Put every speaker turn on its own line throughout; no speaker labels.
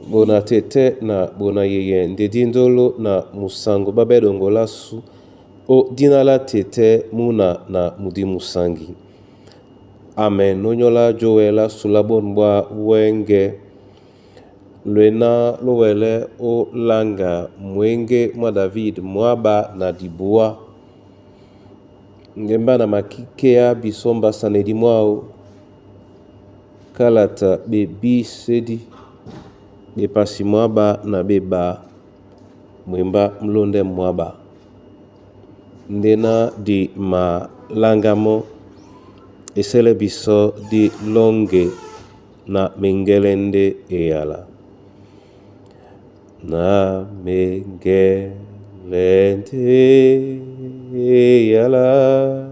bona tete na bona yeye ndedi ndolo na musango babedo lasu o dinala tete muna na mudi musangi. Amen. Nonyola joela sulabonbwa wenge lwena lowele o langa mwenge mwa David mwaba na dibua ngemba na makikea bisomba sanedi mwao kalata bebi sedi bepasi mwaba na beba mwemba mlonde mwaba ndena di malangamo esele biso di longe na mengelende eyala na mengelende eyala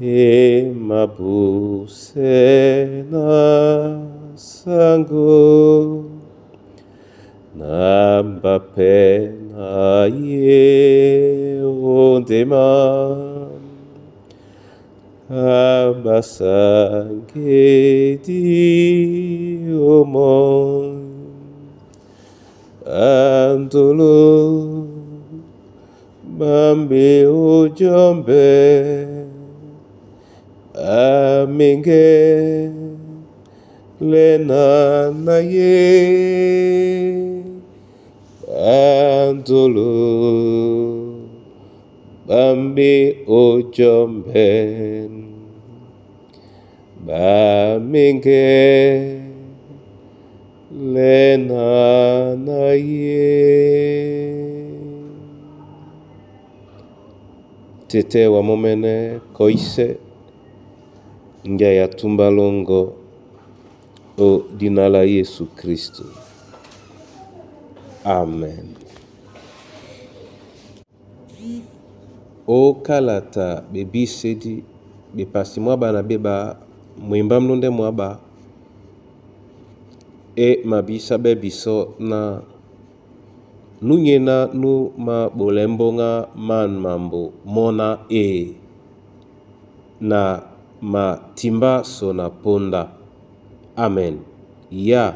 e mabuse na sango na mbape na ye ondema abasangedi omon andolo bambe ojombe amenge lena na ye andolo bambe ojombe bamenge lena na ye tete wa momene koise nga ya tumbalongo o dinala Yesu Kristo. Amen. O kalata bebi sedi bepasi mwaba na beba mwemba mlonde mwaba e mabisa bebiso na nunyena nu ma bolembonga man mambo mona e na ma timba so na ponda. Amen. Ya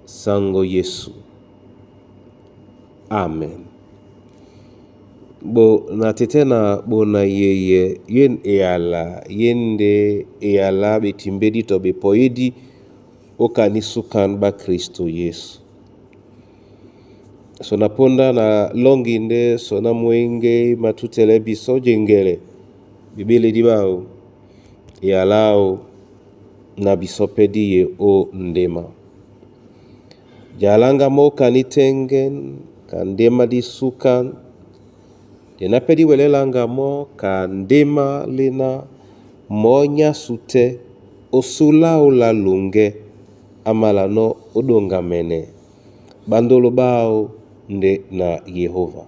sango Yesu. Amen. Bo na tete na bo na yeye yen eyala yende eyala betimbedi to bepoedi okanisukan ba Kristo Yesu. So na ponda na longinde so na mwenge matutele biso jengele bibele dibao eyalao na bisopedi ye o ndema. Jalanga mo kanitengen kandema di sukan denapedi welelanga mo kandema lena monya sute osula ola lunge amalano odonga mene bandolo bao nde na Yehova.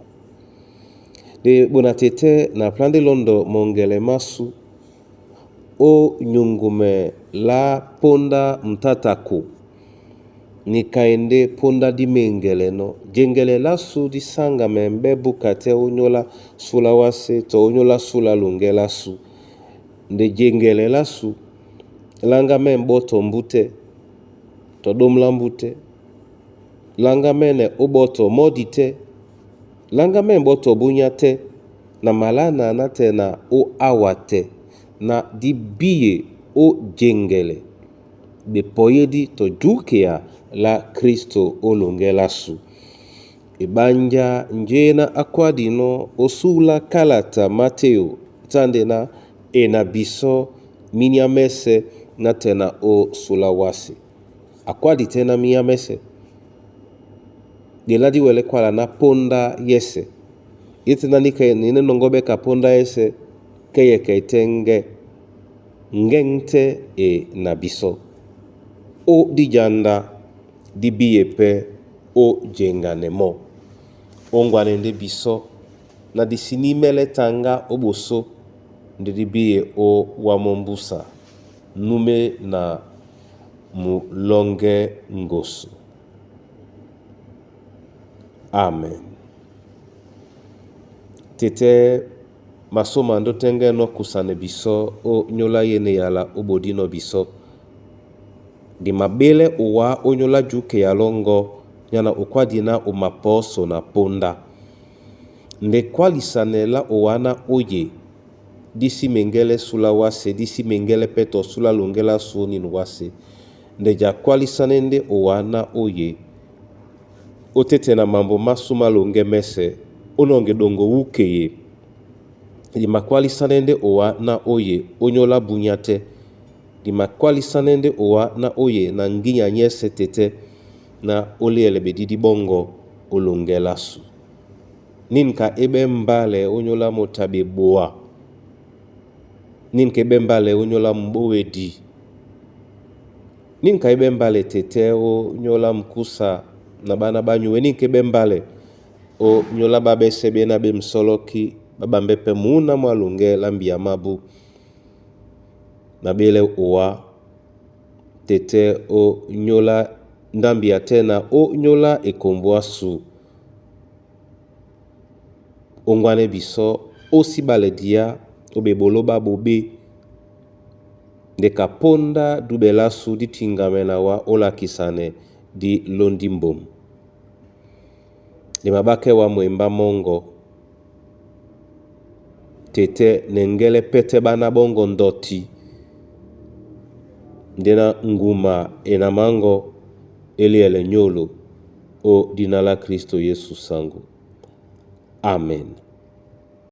De bonatete na plande londo mongele masu o nyungume la ponda mtataku nikaende ponda di mengele no jengele la su di sanga membe bukate onyola sula wase to onyola sula lunge la su nde jengele la su langa membo tombute to domlambute langa mene oboto modite langa membo to bunyate na malana nate na o awate na di biye o jengele be poyedi to jukia la Kristo olunge lasu. Ibanja njena akwadino osula kalata Mateo tandena ena biso minyamese na tena o sulawasi. Akwadi tena minyamese. Geladi wele kwala na ponda yese. Yetena nika nine nongobe ka ponda yese keye kaitenge ngente na biso. O dijanda di biyepe o jenganemo. Ongwane nde biso na disinimele tanga oboso nde di biye o wamombusa nume na mulonge ngosu. Amen. Tete masoma ndo tenge no kusane biso o nyola yene yala obodino biso Ndi mabele uwa onyola juke ya longo nyana ukwadina umaposo na ponda. Nde kwalisanela uwana oye disi mengele sula wase, disi mengele peto sula longela suni nwase. Nde ja kwalisanende uwana oye otete na mambo masuma longe mese ononge dongo ukeye. Di makwalisanende uwana oye onyola bunyate. Di makwalisanende uwana oye na nginya nyese tete na oli elebedidi bongo olongela su. Ninka ebe mbale onyola motabe boa. Ninka ebe mbale onyola mbowe di. Ninka ebe mbale tete onyola mkusa na bana banyuwe. Ninka ebe mbale onyola babe sebe na be msoloki baba mbepe muna mwalunge lambi ya mabu. Na bele uwa tete onyola ndambi ya tena onyola ekomboa su. Ongwane biso osi baledia obeboloba bobe ndeka ponda dubela su di tingamena wa ola kisane di londimbom. Di mabake wa mwemba mongo tete nengele pete bana bongo ndoti ndena nguma enamango eliele nyolo o dinala Kristo Yesu sangu. Amen.